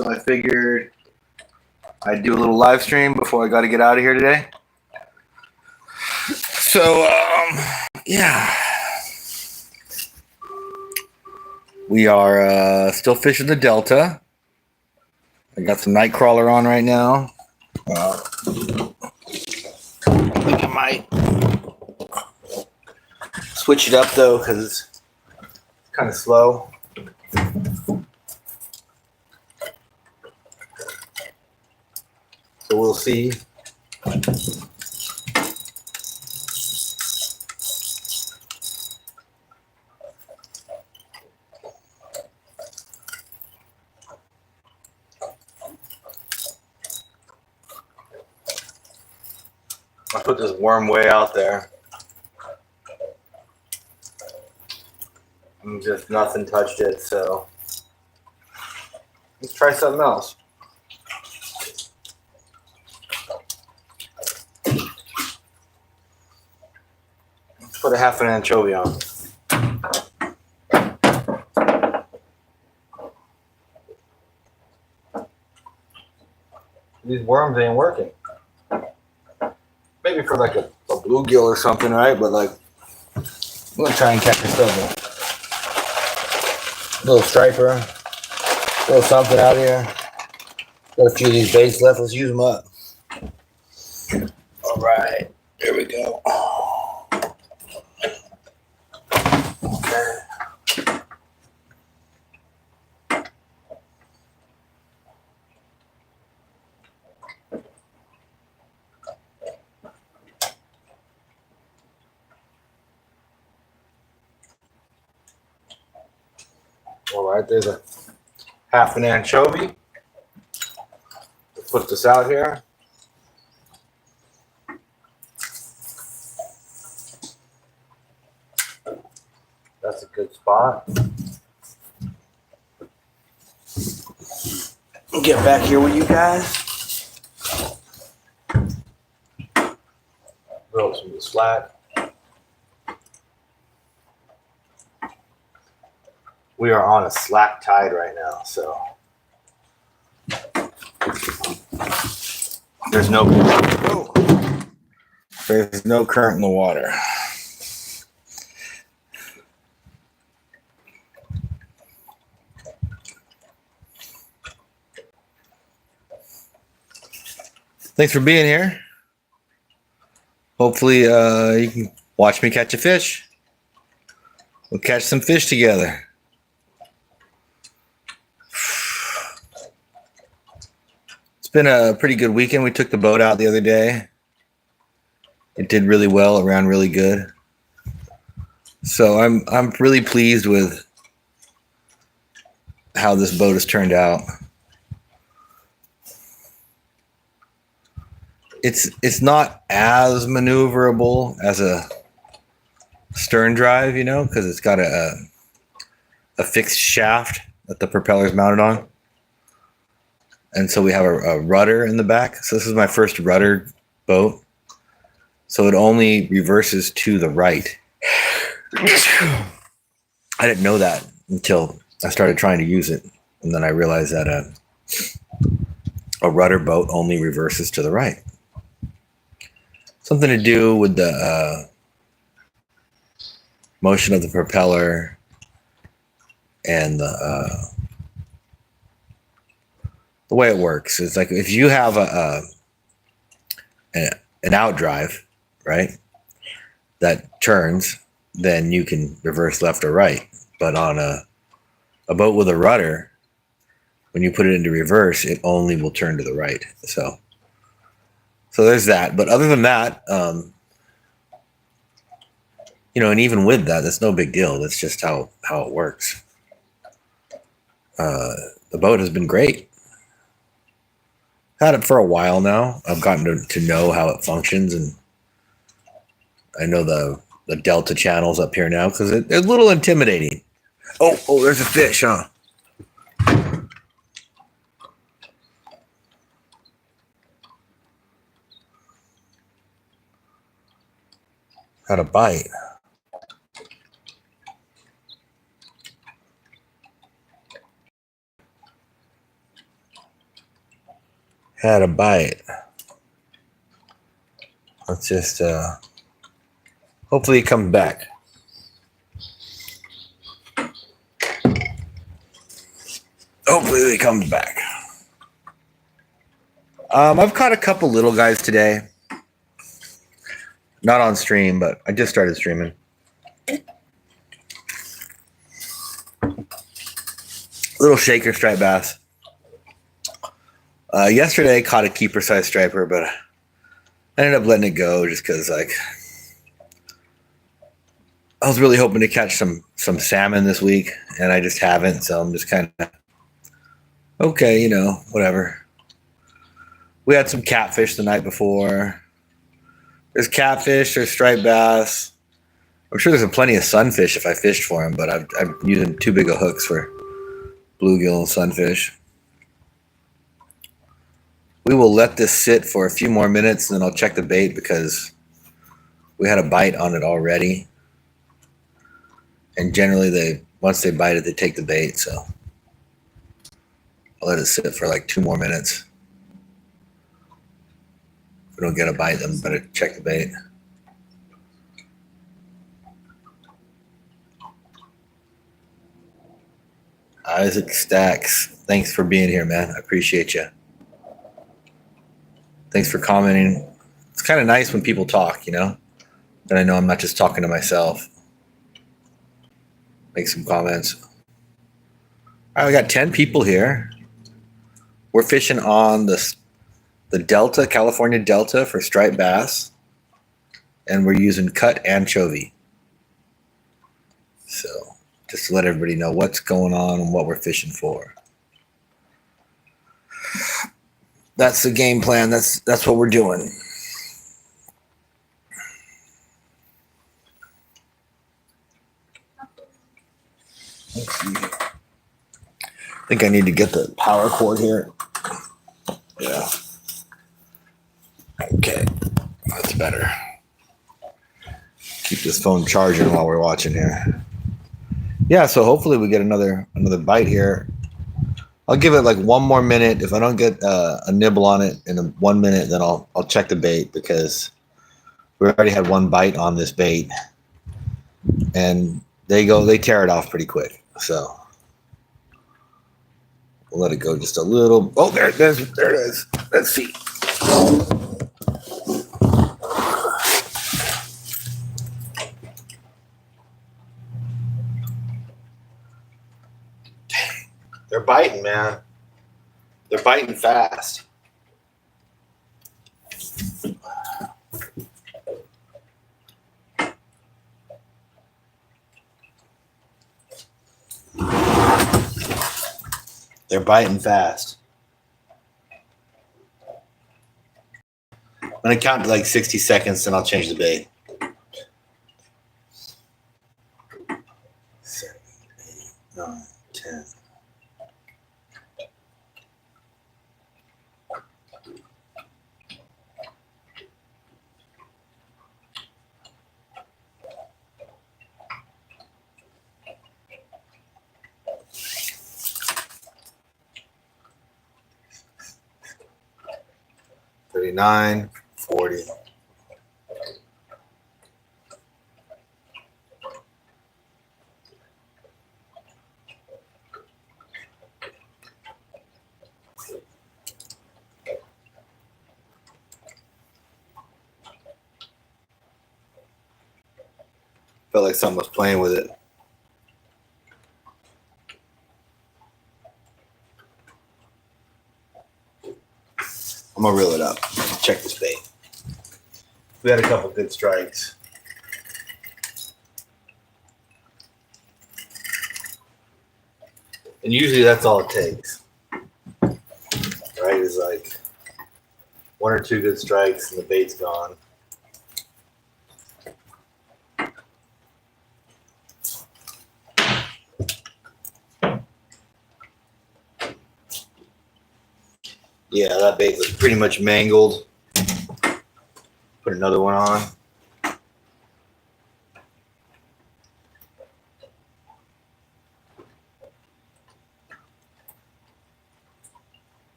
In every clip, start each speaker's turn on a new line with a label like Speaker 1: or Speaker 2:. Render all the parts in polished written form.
Speaker 1: so I figured I'd do a little live stream before I got to get out of here today. So, yeah. We are still fishing the Delta. I got some night crawler on right now. I think I might switch it up though because it's kind of slow. So we'll see. I put this worm way out there. And just nothing touched it, so let's try something else. Let's put a half an anchovy on. These worms ain't working. Maybe for like a bluegill or something, right? But like, I'm gonna try and catch a little striper, a little something out here. Got a few of these baits left. Let's use them up. All right, there we go. Okay. All right, there's a half an anchovy. Let's put this out here. That's a good spot. I'll get back here with you guys. Throw some of the slack. We are on a slack tide right now, so there's no current in the water. Thanks for being here. Hopefully you can watch me catch a fish. We'll catch some fish together. It's been a pretty good weekend. We took the boat out the other day. It did really well. It ran really good. So I'm really pleased with how this boat has turned out. It's not as maneuverable as a stern drive, you know, because it's got a fixed shaft that the propeller is mounted on. And so we have a rudder in the back. So this is my first rudder boat. So it only reverses to the right. I didn't know that until I started trying to use it. And then I realized that a rudder boat only reverses to the right. Something to do with the motion of the propeller and the way it works. It's like if you have an outdrive, right, that turns, then you can reverse left or right. But on a boat with a rudder, when you put it into reverse, it only will turn to the right. So there's that. But other than that, you know, and even with that, that's no big deal. That's just how it works. The boat has been great. Had it for a while now. I've gotten to know how it functions, and I know the Delta channels up here now because it's a little intimidating. Oh, there's a fish, huh? Had a bite. had a bite. Let's just hopefully he comes back. Hopefully he comes back. I've caught a couple little guys today. Not on stream, but I just started streaming. Little shaker stripe bass. Yesterday I caught a keeper size striper, but I ended up letting it go just because, like, I was really hoping to catch some salmon this week, and I just haven't. So I'm just kind of okay, whatever. We had some catfish the night before. There's catfish, there's striped bass. I'm sure there's plenty of sunfish if I fished for them, but I'm using too big of hooks for bluegill and sunfish. We will let this sit for a few more minutes, and then I'll check the bait because we had a bite on it already. And generally, once they bite it, they take the bait. So I'll let it sit for like 2 more minutes. If we don't get a bite, then better check the bait. Isaac Stacks, thanks for being here, man. I appreciate you. Thanks for commenting. It's kind of nice when people talk, then I know I'm not just talking to myself. Make some comments. All right, we got 10 people here. We're fishing on the Delta, California Delta for striped bass, and we're using cut anchovy. So just to let everybody know what's going on and what we're fishing for. That's the game plan. That's what we're doing. Let's see. I think I need to get the power cord here. Yeah. Okay. That's better. Keep this phone charging while we're watching here. Yeah, so hopefully we get another bite here. I'll give it like 1 more minute. If I don't get a nibble on it in 1 minute, then I'll check the bait because we already had 1 bite on this bait, and they tear it off pretty quick. So we'll let it go just a little. Oh, there it is. Let's see. They're biting, man. They're biting fast. They're biting fast. I'm going to count to like 60 seconds, then I'll change the bait. 7, 8, 9, 10. $39, $40. Felt like someone was playing with it. I'm gonna reel it up. Check this bait. We had a couple good strikes. And usually that's all it takes. Right? Is like 1 or 2 good strikes and the bait's gone. Yeah, that bait was pretty much mangled. Put another one on.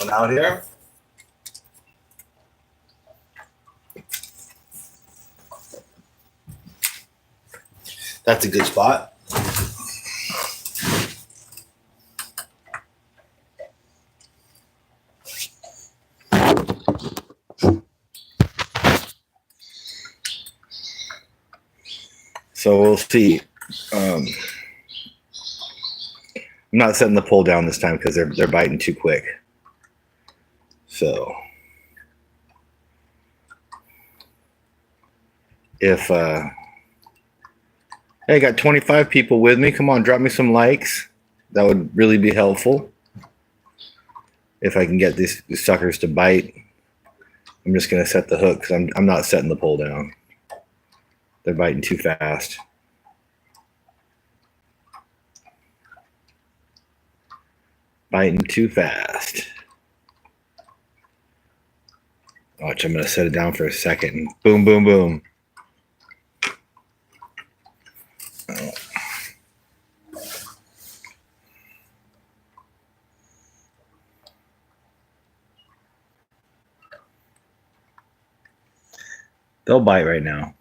Speaker 1: one out here. That's a good spot. So we'll see. I'm not setting the pole down this time because they're biting too quick. So if hey, I got 25 people with me. Come on, drop me some likes. That would really be helpful. If I can get these suckers to bite, I'm just gonna set the hook because I'm not setting the pole down. They're biting too fast. Biting too fast. Watch, I'm gonna set it down for a second. Boom, boom, boom. Oh. They'll bite right now.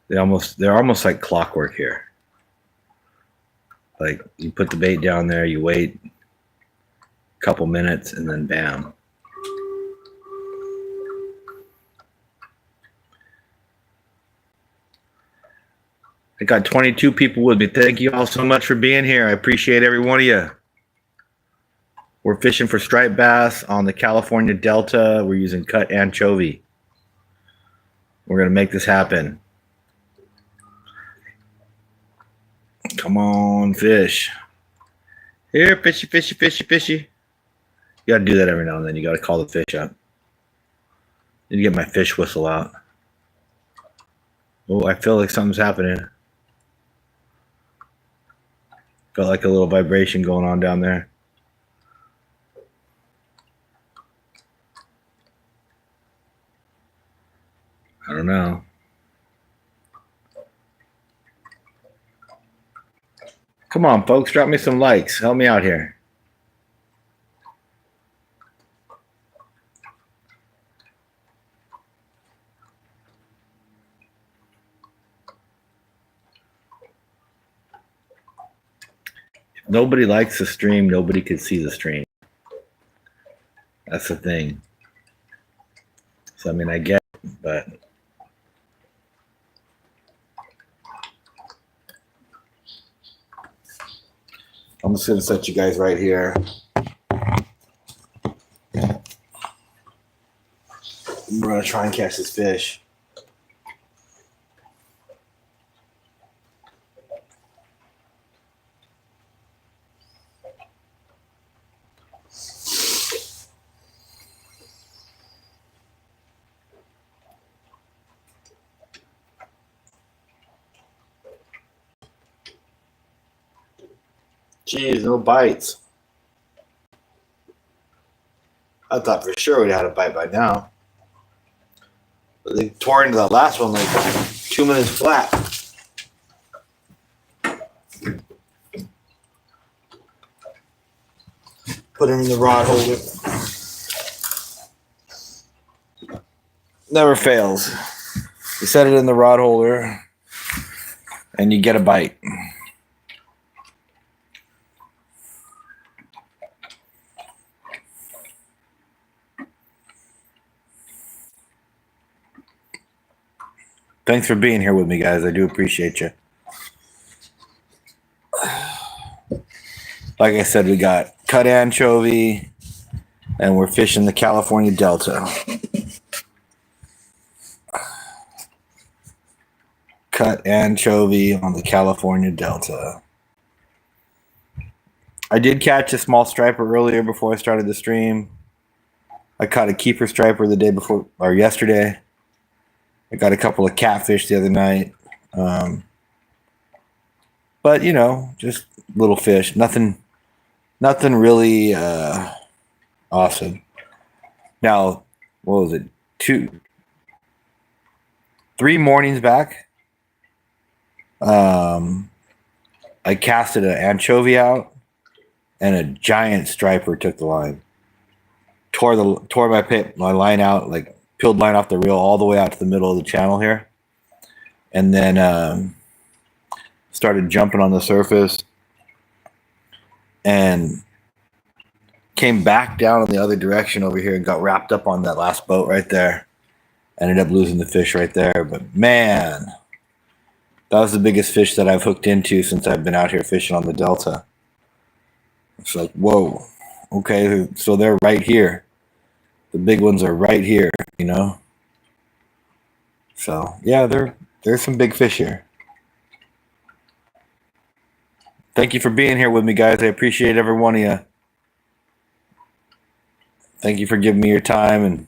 Speaker 1: They're almost like clockwork here. Like you put the bait down there, you wait a couple minutes, and then bam. I got 22 people with me. Thank you all so much for being here. I appreciate every one of you. We're fishing for striped bass on the California Delta. We're using cut anchovy. We're going to make this happen. Come on, fish. Here, fishy, fishy, fishy, fishy. You got to do that every now and then. You got to call the fish up. Need to get my fish whistle out. Oh, I feel like something's happening. Got like a little vibration going on down there. I don't know. Come on, folks, drop me some likes. Help me out here. If nobody likes the stream, nobody can see the stream. That's the thing. So, I mean, I get it, but I'm just going to set you guys right here. We're going to try and catch this fish. Jeez, no bites. I thought for sure we'd had a bite by now. But they tore into that last one like 2 minutes flat. Put him in the rod holder. Never fails. You set it in the rod holder and you get a bite. Thanks for being here with me, guys. I do appreciate you. Like I said, we got cut anchovy, and we're fishing the California Delta. Cut anchovy on the California Delta. I did catch a small striper earlier before I started the stream. I caught a keeper striper the day before, or yesterday. I got a couple of catfish the other night. But, you know, just little fish. Nothing really awesome. Now, what was it? 3 mornings back, I casted an anchovy out, and a giant striper took the line. Tore my line out, like peeled line off the reel all the way out to the middle of the channel here, and then started jumping on the surface and came back down in the other direction over here and got wrapped up on that last boat right there. Ended up losing the fish right there, but man, that was the biggest fish that I've hooked into since I've been out here fishing on the Delta. It's like, whoa, okay, so they're right here. The big ones are right here, you know? So, yeah, there's some big fish here. Thank you for being here with me, guys. I appreciate every one of you. Thank you for giving me your time and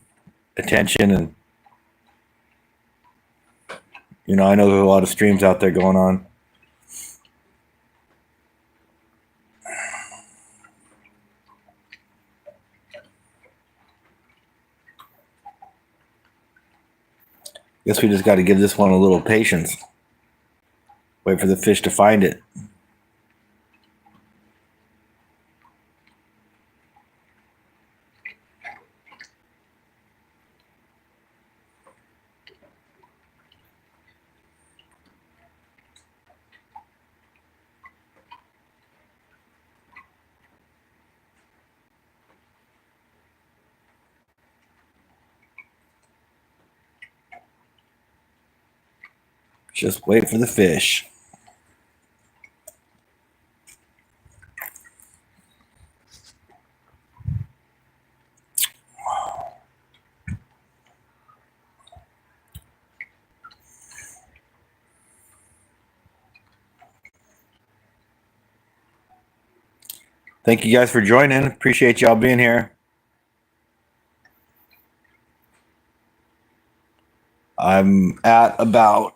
Speaker 1: attention. And, you know, I know there's a lot of streams out there going on. Guess we just got to give this one a little patience. Wait for the fish to find it. Just wait for the fish. Thank you guys for joining. Appreciate y'all being here. I'm at about,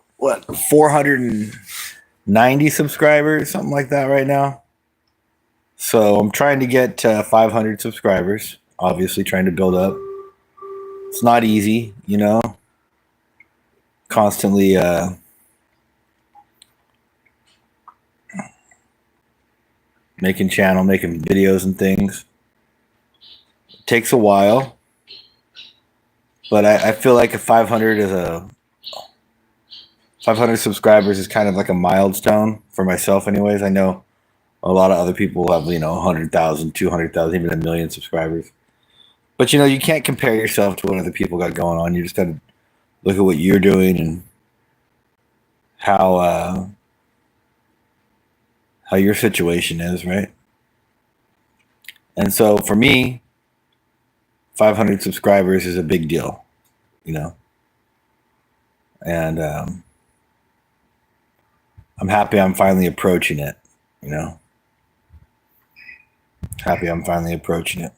Speaker 1: 490 subscribers, something like that right now. So I'm trying to get to 500 subscribers, obviously trying to build up. It's not easy, you know, constantly making videos and things. It takes a while, but I feel like 500 subscribers is kind of like a milestone for myself anyways. I know a lot of other people have, 100,000, 200,000, even 1,000,000 subscribers. But, you can't compare yourself to what other people got going on. You just got to look at what you're doing and how your situation is, right? And so for me, 500 subscribers is a big deal, and I'm happy I'm finally approaching it, happy I'm finally approaching it.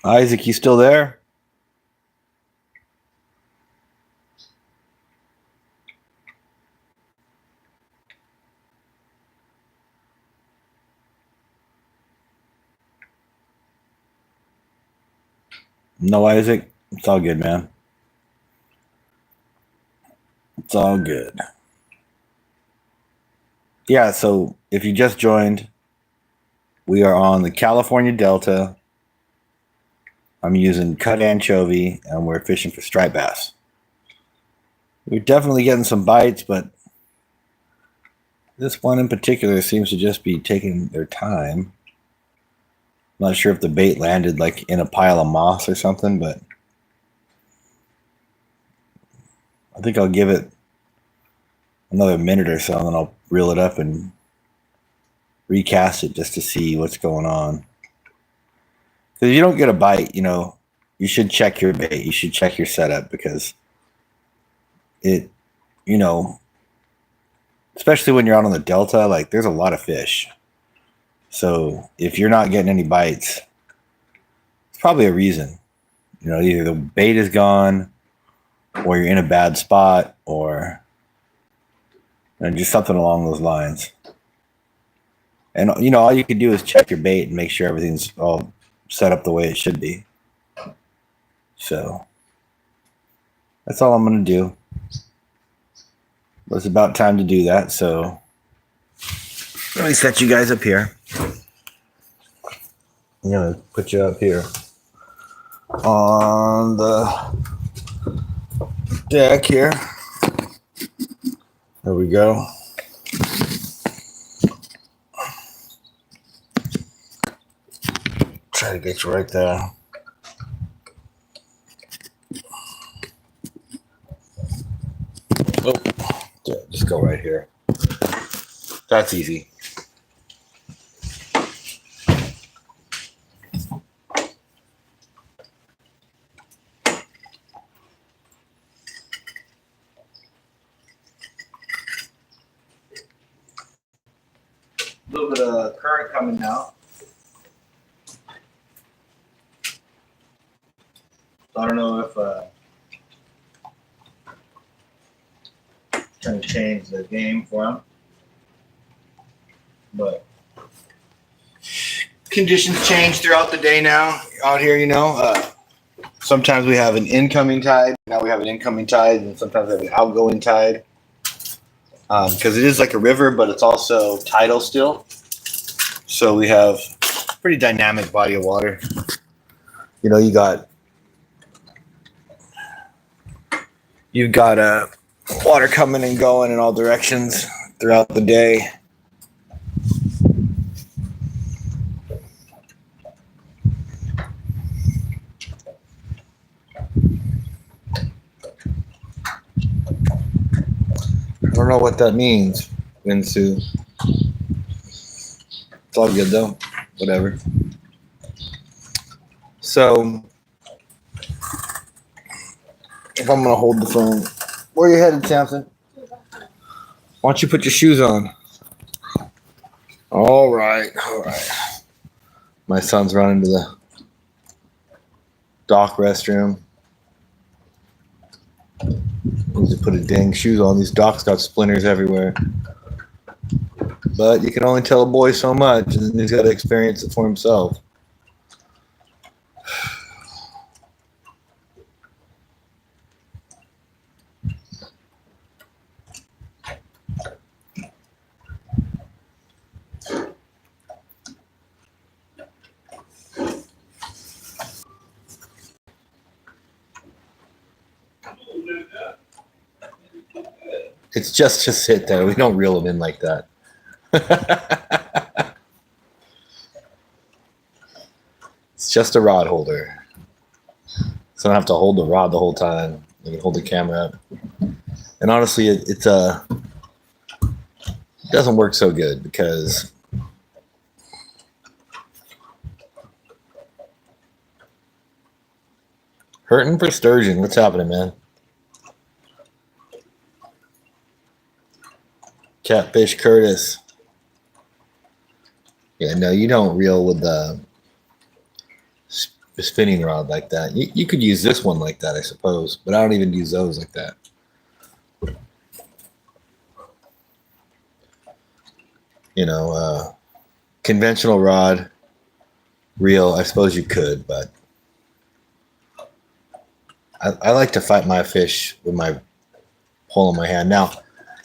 Speaker 1: Isaac, you still there? No, Isaac? It's all good, man. It's all good. Yeah, so if you just joined, we are on the California Delta. I'm using cut anchovy, and we're fishing for striped bass. We're definitely getting some bites, but this one in particular seems to just be taking their time. I'm not sure if the bait landed like in a pile of moss or something, but I think I'll give it another minute or so, and then I'll reel it up and recast it just to see what's going on. Because if you don't get a bite, you should check your bait. You should check your setup, because it, especially when you're out on the Delta, like there's a lot of fish. So if you're not getting any bites, it's probably a reason. Either the bait is gone, or you're in a bad spot, or And just something along those lines. And, you know, all you can do is check your bait and make sure everything's all set up the way it should be. So that's all I'm going to do. It's about time to do that. So let me set you guys up here. I'm going to put you up here on the deck here. There we go. Try to get you right there. Oh, yeah, just go right here. That's easy. A little bit of current coming now. So I don't know if trying to change the game for him, but conditions change throughout the day now out here. You know, sometimes we have an incoming tide. Now we have an incoming tide, and sometimes we have an outgoing tide. Because it is like a river, but it's also tidal still. So we have a pretty dynamic body of water. You know, you've got water coming and going in all directions throughout the day. I don't know what that means, Winsu. It's all good though. Whatever. So, if I'm gonna hold the phone, where are you headed, Samson? Why don't you put your shoes on? All right. My son's running to the dock restroom. Need to put a dang shoes on. These docks got splinters everywhere. But you can only tell a boy so much, and then he's got to experience it for himself. It's just to sit there. We don't reel them in like that. It's just a rod holder. So I don't have to hold the rod the whole time. You can hold the camera up. And honestly, it doesn't work so good because hurting for sturgeon. What's happening, man? Catfish Curtis. Yeah, no, you don't reel with the spinning rod like that. You could use this one like that, I suppose, but I don't even use those like that. You know, conventional rod reel, I suppose you could, but I like to fight my fish with my pole in my hand. Now,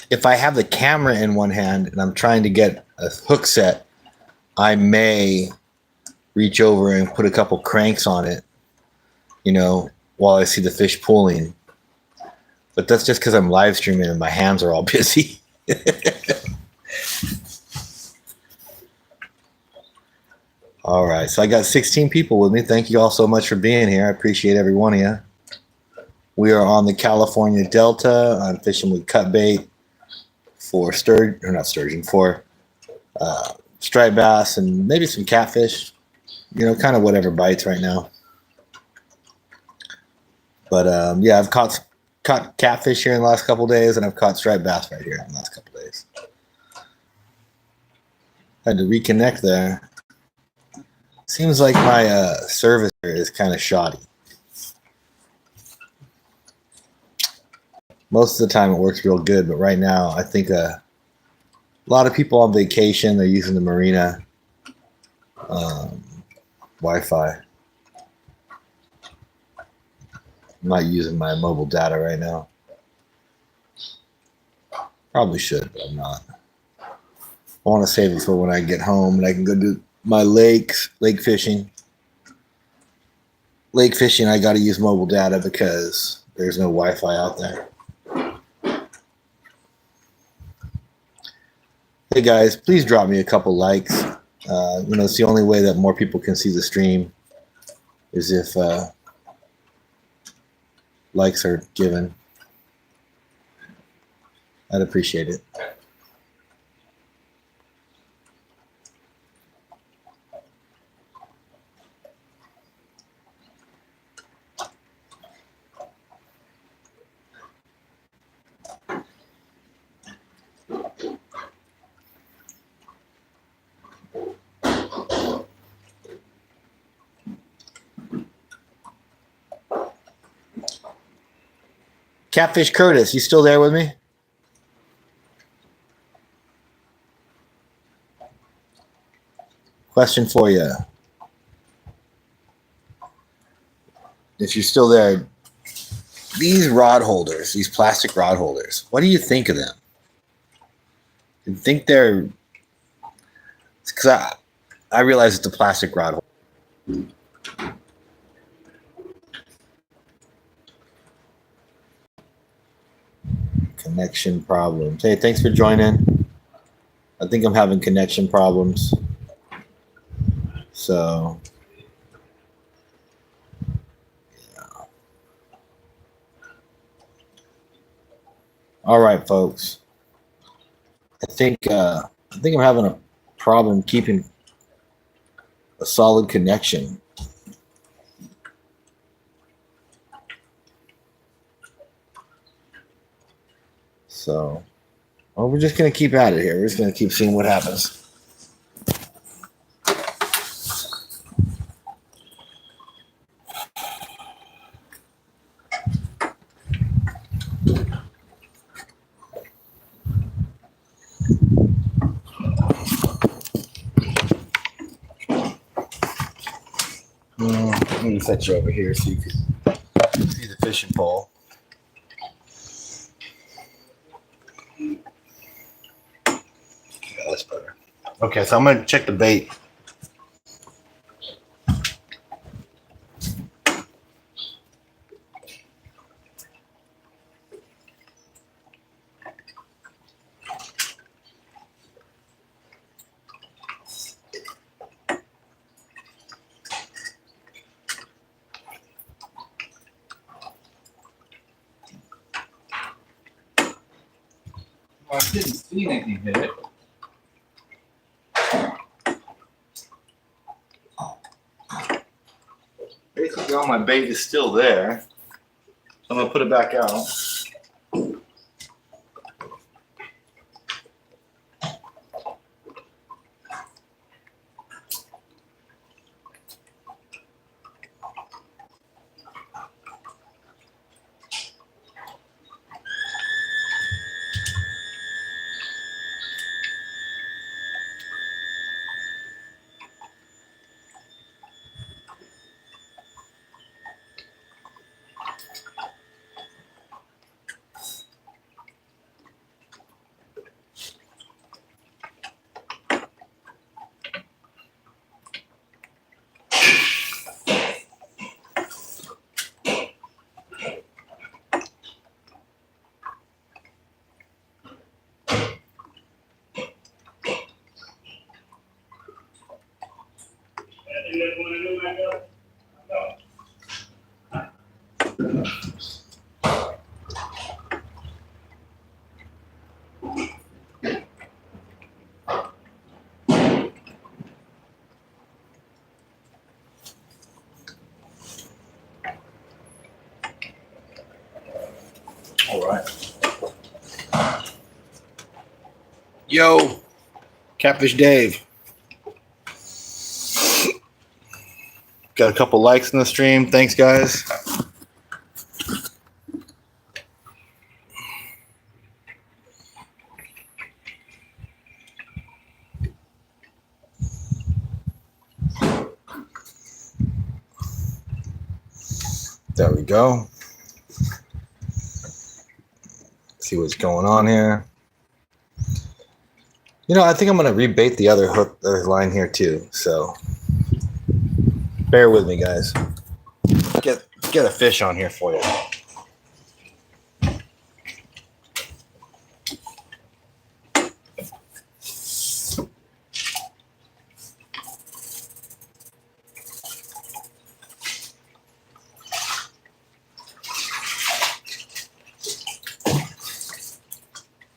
Speaker 1: if I have the camera in one hand and I'm trying to get a hook set, I may reach over and put a couple cranks on it, you know, while I see the fish pulling. But that's just because I'm live streaming and my hands are all busy. All right, so I got 16 people with me. Thank you all so much for being here. I appreciate every one of you. We are on the California Delta. I'm fishing with cut bait for striped bass and maybe some catfish, you know, kind of whatever bites right now. But yeah, I've caught catfish here in the last couple of days, and I've caught striped bass right here in the last couple of days. Had to reconnect there. Seems like my service here is kind of shoddy. Most of the time it works real good, but right now I think A lot of people on vacation, they're using the marina Wi-Fi. I'm not using my mobile data right now. Probably should, but I'm not. I want to save it for when I get home and I can go do my lake fishing. Lake fishing, I got to use mobile data because there's no Wi-Fi out there. Hey guys, please drop me a couple likes. It's the only way that more people can see the stream is if likes are given. I'd appreciate it. Catfish Curtis, you still there with me? Question for you. If you're still there, these rod holders, these plastic rod holders, what do you think of them? You think they're... Because I realize it's a plastic rod holder. Connection problems. Hey, thanks for joining. I think I'm having connection problems. So, yeah. All right, folks. I think I'm having a problem keeping a solid connection. So, well, we're just going to keep at it here. We're just going to keep seeing what happens. Let me set you over here so you can see the fishing pole. Yeah, that's better. Okay, so I'm going to check the bait.
Speaker 2: I didn't see anything hit it.
Speaker 1: Basically, all my bait is still there. So I'm going to put it back out. All right. Yo, Catfish Dave. Got a couple likes in the stream. Thanks, guys. There we go. See what's going on here. You know, I think I'm going to rebait the other hook, the line here too. So bear with me, guys. Get a fish on here for you.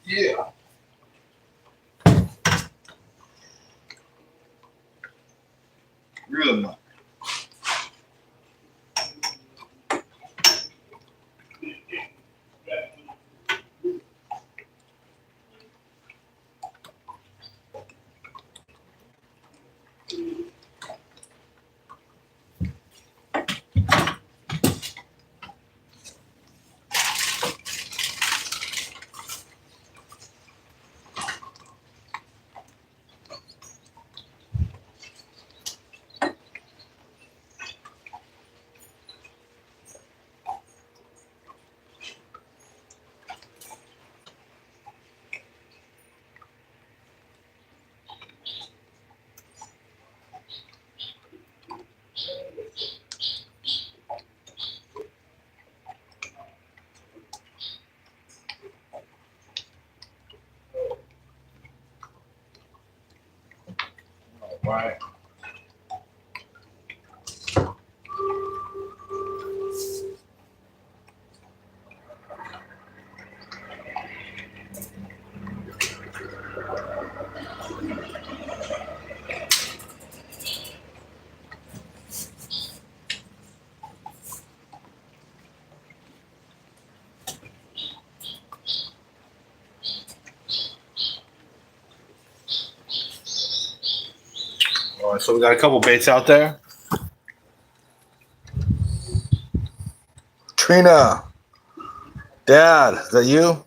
Speaker 2: Yeah. Really much. Right. All right, so we got a couple baits out there. Trina, Dad, is that you?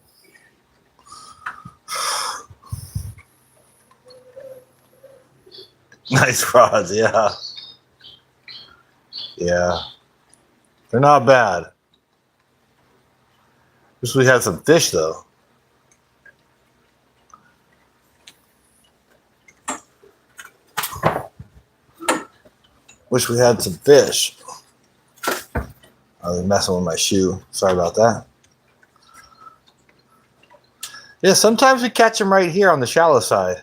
Speaker 2: Nice rods, yeah. Yeah. They're not bad. Wish we had some fish, though. Wish we had some fish. I was messing with my shoe. Sorry about that. Yeah, sometimes we catch them right here on the shallow side.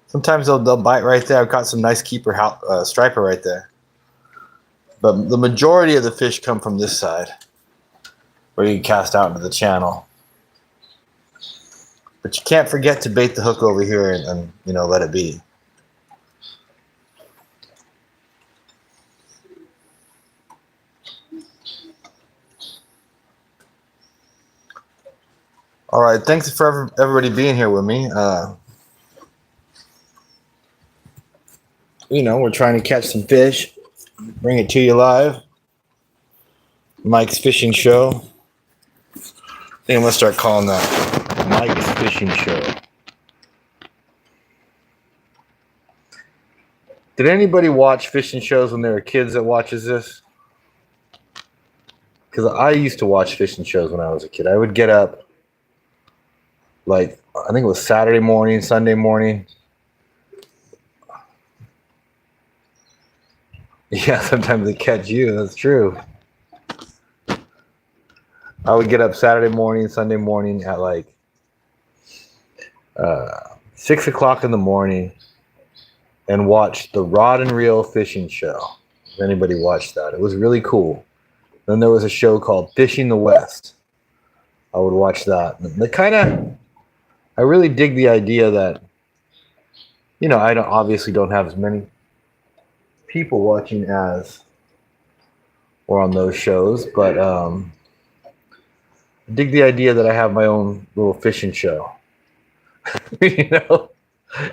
Speaker 2: Sometimes they'll bite right there. I've got some nice keeper striper right there. But the majority of the fish come from this side, where you can cast out into the channel. But you can't forget to bait the hook over here and let it be. All right, thanks for everybody being here with me. We're trying to catch some fish, bring it to you live. Mike's Fishing Show. I think I'm gonna start calling that Mike's Fishing Show. Did anybody watch fishing shows when they were kids that watches this? Because I used to watch fishing shows when I was a kid. I would get up, I think it was Saturday morning, Sunday morning. Yeah, sometimes they catch you. That's true. I would get up Saturday morning, Sunday morning at 6 o'clock in the morning and watch the Rod and Reel Fishing Show. If anybody watched that, it was really cool. Then there was a show called Fishing the West. I would watch that. I really dig the idea that, I obviously don't have as many people watching as or on those shows, but I dig the idea that I have my own little fishing show. Even if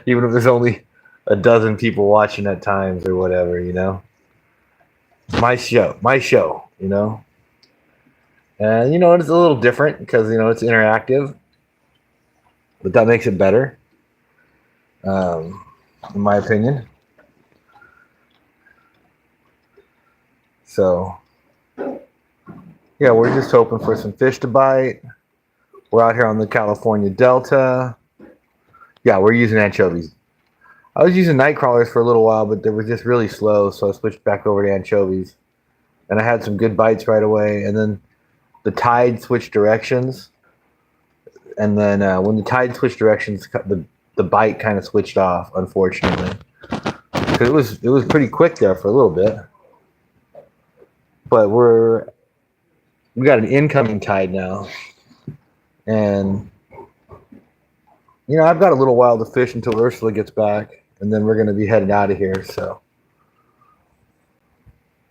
Speaker 2: there's only a dozen people watching at times or whatever, my show, and it's a little different because it's interactive, but that makes it better, in my opinion. So yeah, we're just hoping for some fish to bite. We're out here on the California Delta. Yeah, we're using anchovies. I was using night crawlers for a little while, but they were just really slow, so I switched back over to anchovies. And I had some good bites right away. And then the tide switched directions. And then when the tide switched directions, the bite kind of switched off, unfortunately. Because it was pretty quick there for a little bit. But we got an incoming tide now. And you know, I've got a little while to fish until Ursula gets back, and then we're going to be heading out of here. So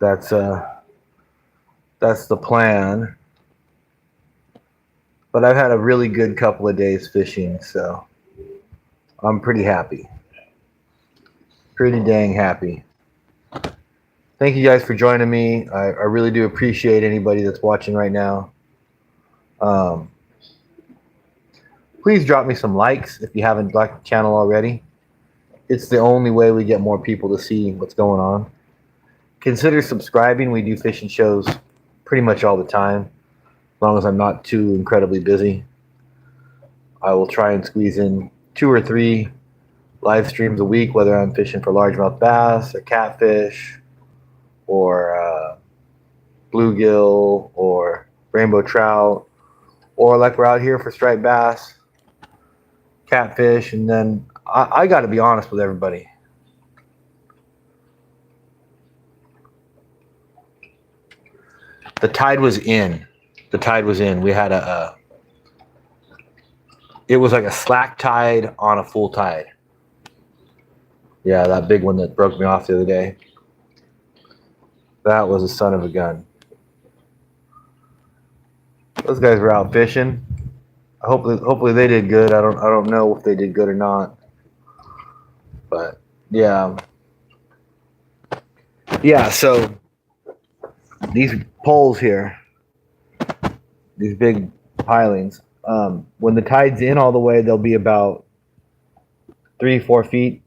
Speaker 2: that's the plan. But I've had a really good couple of days fishing, so I'm pretty happy. Pretty dang happy. Thank you guys for joining me. I really do appreciate anybody that's watching right now. Please drop me some likes if you haven't liked the channel already. It's the only way we get more people to see what's going on. Consider subscribing. We do fishing shows pretty much all the time, as long as I'm not too incredibly busy. I will try and squeeze in 2 or 3 live streams a week, whether I'm fishing for largemouth bass or catfish or bluegill or rainbow trout, or like we're out here for striped bass, catfish. And then I got to be honest with everybody. The tide was in. The tide was in. We had it was like a slack tide on a full tide. Yeah, that big one that broke me off the other day. That was a son of a gun. Those guys were out fishing. Hopefully they did good. I don't know if they did good or not. But yeah. Yeah, so these poles here, these big pilings, when the tide's in all the way, they'll be about 3-4 feet,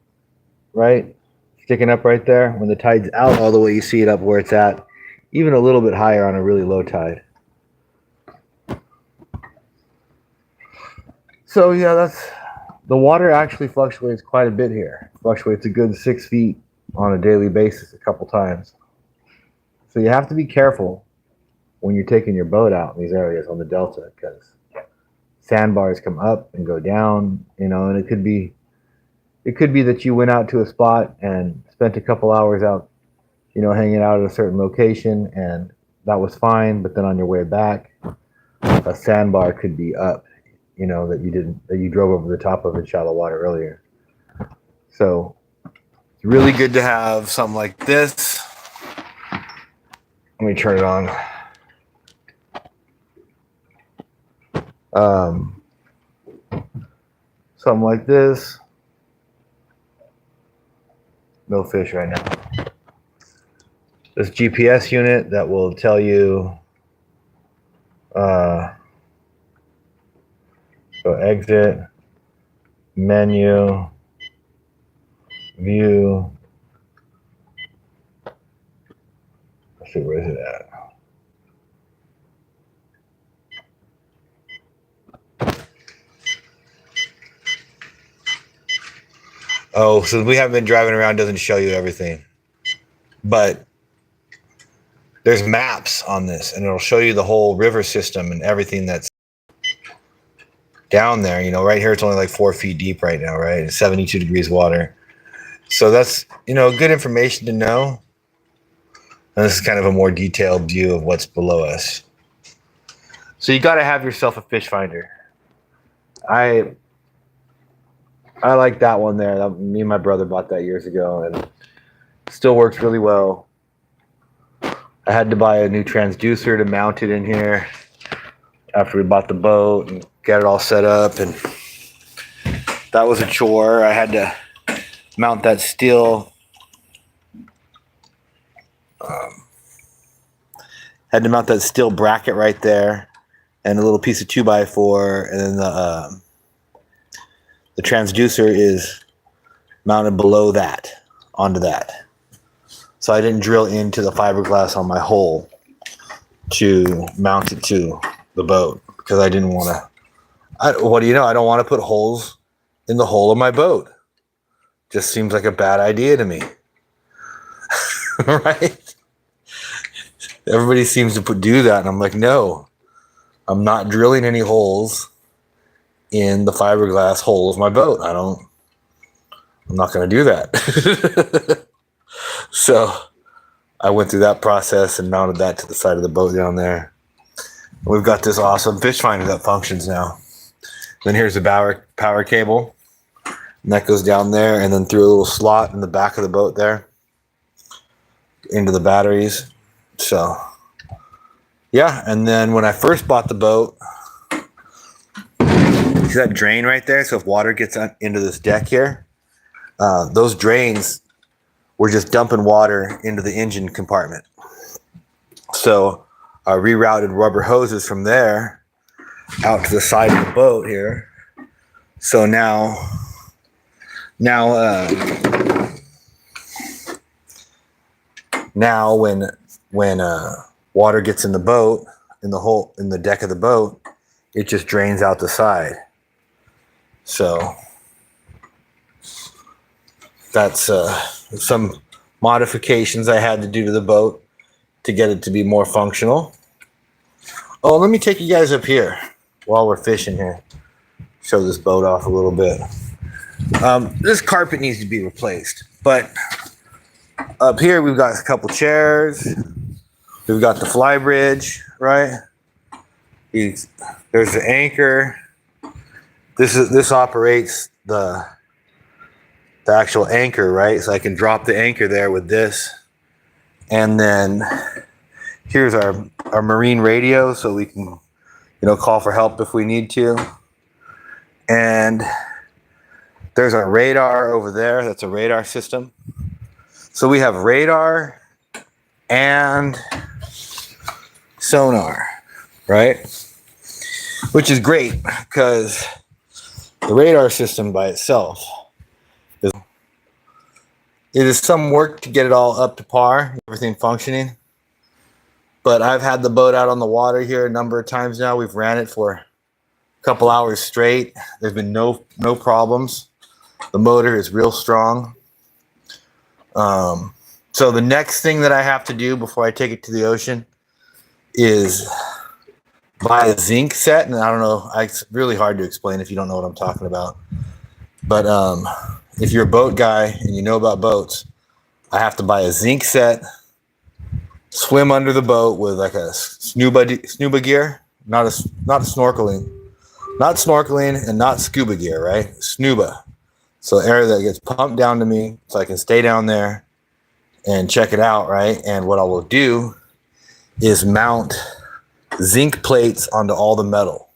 Speaker 2: right? Sticking up right there. When the tide's out all the way, you see it up where it's at, even a little bit higher on a really low tide. So yeah, the water actually fluctuates quite a bit here. It fluctuates a good 6 feet on a daily basis a couple times. So you have to be careful when you're taking your boat out in these areas on the Delta, because sandbars come up and go down, you know, and it could be that you went out to a spot and spent a couple hours out, you know, hanging out at a certain location, and that was fine, but then on your way back, a sandbar could be up, you know, that you drove over the top of in shallow water earlier. So it's really good to have something like this. Let me turn it on. Something like this. No fish right now. This GPS unit that will tell you, so exit, menu, view. Let's see, where is it at? Oh, so we haven't been driving around, doesn't show you everything. But there's maps on this, and it'll show you the whole river system and everything that's down there. You know, right here it's only like 4 feet deep right now, right? It's 72 degrees water. So that's, you know, good information to know. And this is kind of a more detailed view of what's below us. So you got to have yourself a fish finder. I like that one there. Me and my brother bought that years ago, and it still works really well. I had to buy a new transducer to mount it in here after we bought the boat and get it all set up, and that was a chore. I had to mount that steel bracket right there, and a little piece of 2x4, and then the transducer is mounted below that, onto that. So I didn't drill into the fiberglass on my hole. to mount it to the boat because I didn't want to. What do you know? I don't want to put holes in the hull of my boat. Just seems like a bad idea to me. Right? Everybody seems to do that. And I'm like, no, I'm not drilling any holes in the fiberglass hull of my boat. I'm not going to do that. So I went through that process and mounted that to the side of the boat down there. We've got this awesome fish finder that functions now. Then here's the power cable. And that goes down there and then through a little slot in the back of the boat there into the batteries. So, yeah. And then when I first bought the boat, see that drain right there? So if water gets into this deck here, those drains were just dumping water into the engine compartment. So I rerouted rubber hoses from there out to the side of the boat here. So now when water gets in the boat, in the deck of the boat, it just drains out the side. So that's some modifications I had to do to the boat to get it to be more functional. Oh, let me take you guys up here while we're fishing here. Show this boat off a little bit. This carpet needs to be replaced, but up here we've got a couple chairs. We've got the fly bridge, right? There's the anchor. This operates the actual anchor, right? So I can drop the anchor there with this. And then here's our marine radio, so we can, call for help if we need to. And there's our radar over there. That's a radar system. So we have radar and sonar, right? Which is great because the radar system by itself it is some work to get it all up to par, everything functioning. But I've had the boat out on the water here a number of times now. We've ran it for a couple hours straight. There's been no problems. The motor is real strong. So the next thing that I have to do before I take it to the ocean is buy a zinc set. And I don't know, it's really hard to explain if you don't know what I'm talking about. But if you're a boat guy and you know about boats, I have to buy a zinc set, swim under the boat with like a scuba gear, not snorkeling and not scuba gear, right? Snuba. So air that gets pumped down to me so I can stay down there and check it out, right? And what I will do is mount zinc plates onto all the metal,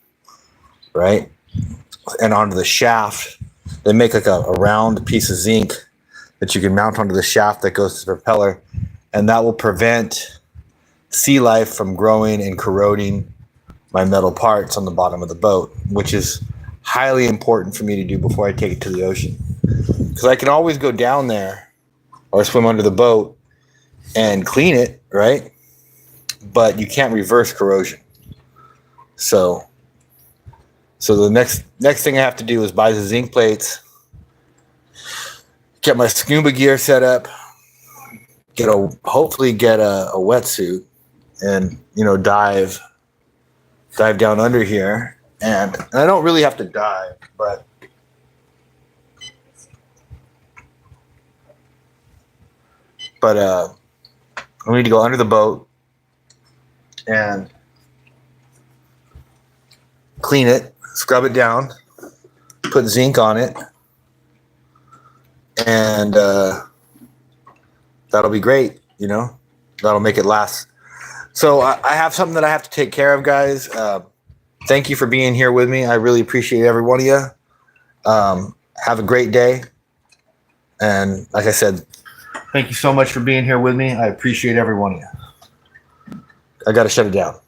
Speaker 2: right? And onto the shaft. They make like a round piece of zinc that you can mount onto the shaft that goes to the propeller, and that will prevent sea life from growing and corroding my metal parts on the bottom of the boat, which is highly important for me to do before I take it to the ocean. Because I can always go down there or swim under the boat and clean it, right? But you can't reverse corrosion. So the next thing I have to do is buy the zinc plates, get my scuba gear set up, hopefully get a wetsuit, and dive down under here. And I don't really have to dive, but I need to go under the boat and clean it, scrub it down, put zinc on it, and that'll be great, that'll make it last. So I have something that I have to take care of, guys. Thank you for being here with me. I really appreciate every one of you. Have a great day. And like I said, thank you so much for being here with me. I appreciate every one of you. I got to shut it down.